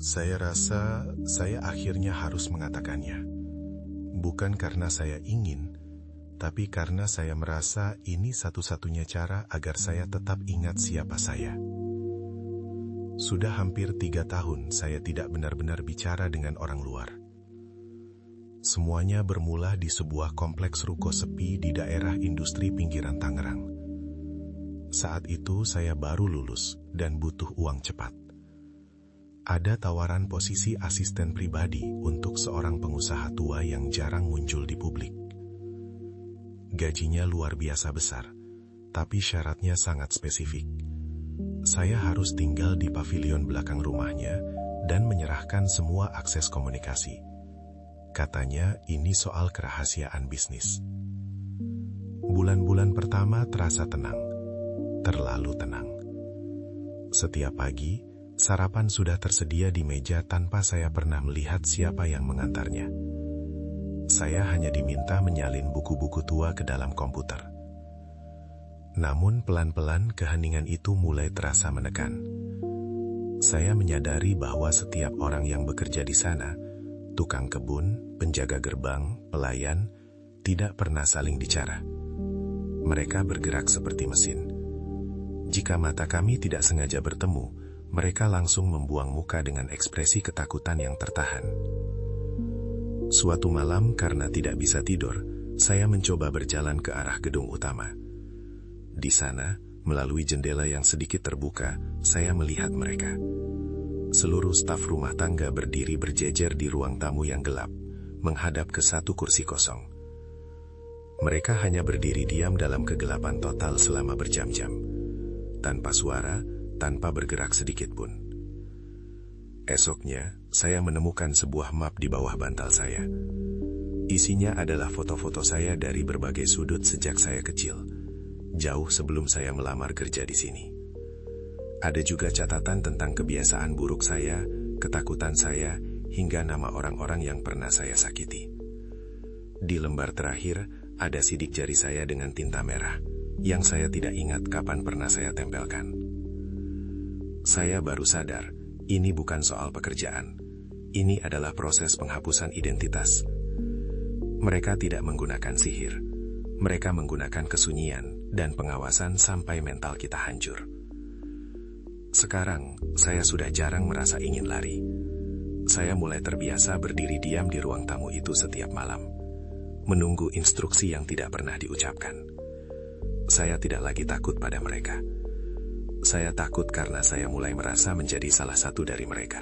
Saya rasa saya akhirnya harus mengatakannya. Bukan karena saya ingin, tapi karena saya merasa ini satu-satunya cara agar saya tetap ingat siapa saya. Sudah hampir 3 tahun saya tidak benar-benar bicara dengan orang luar. Semuanya bermula di sebuah kompleks ruko sepi di daerah industri pinggiran Tangerang. Saat itu saya baru lulus dan butuh uang cepat. Ada tawaran posisi asisten pribadi untuk seorang pengusaha tua yang jarang muncul di publik. Gajinya luar biasa besar, tapi syaratnya sangat spesifik. Saya harus tinggal di pavilion belakang rumahnya dan menyerahkan semua akses komunikasi. Katanya ini soal kerahasiaan bisnis. Bulan-bulan pertama terasa tenang, terlalu tenang. Setiap pagi, sarapan sudah tersedia di meja tanpa saya pernah melihat siapa yang mengantarnya. Saya hanya diminta menyalin buku-buku tua ke dalam komputer. Namun pelan-pelan keheningan itu mulai terasa menekan. Saya menyadari bahwa setiap orang yang bekerja di sana, tukang kebun, penjaga gerbang, pelayan, tidak pernah saling bicara. Mereka bergerak seperti mesin. Jika mata kami tidak sengaja bertemu, mereka langsung membuang muka dengan ekspresi ketakutan yang tertahan. Suatu malam karena tidak bisa tidur, saya mencoba berjalan ke arah gedung utama. Di sana, melalui jendela yang sedikit terbuka, saya melihat mereka. Seluruh staf rumah tangga berdiri berjejer di ruang tamu yang gelap, menghadap ke satu kursi kosong. Mereka hanya berdiri diam dalam kegelapan total selama berjam-jam, tanpa suara, tanpa bergerak sedikit pun. Esoknya, saya menemukan sebuah map di bawah bantal saya. Isinya adalah foto-foto saya dari berbagai sudut sejak saya kecil, jauh sebelum saya melamar kerja di sini. Ada juga catatan tentang kebiasaan buruk saya, ketakutan saya, hingga nama orang-orang yang pernah saya sakiti. Di lembar terakhir, ada sidik jari saya dengan tinta merah, yang saya tidak ingat kapan pernah saya tempelkan. Saya baru sadar, ini bukan soal pekerjaan. Ini adalah proses penghapusan identitas. Mereka tidak menggunakan sihir. Mereka menggunakan kesunyian dan pengawasan sampai mental kita hancur. Sekarang, saya sudah jarang merasa ingin lari. Saya mulai terbiasa berdiri diam di ruang tamu itu setiap malam, menunggu instruksi yang tidak pernah diucapkan. Saya tidak lagi takut pada mereka. Saya takut karena saya mulai merasa menjadi salah satu dari mereka.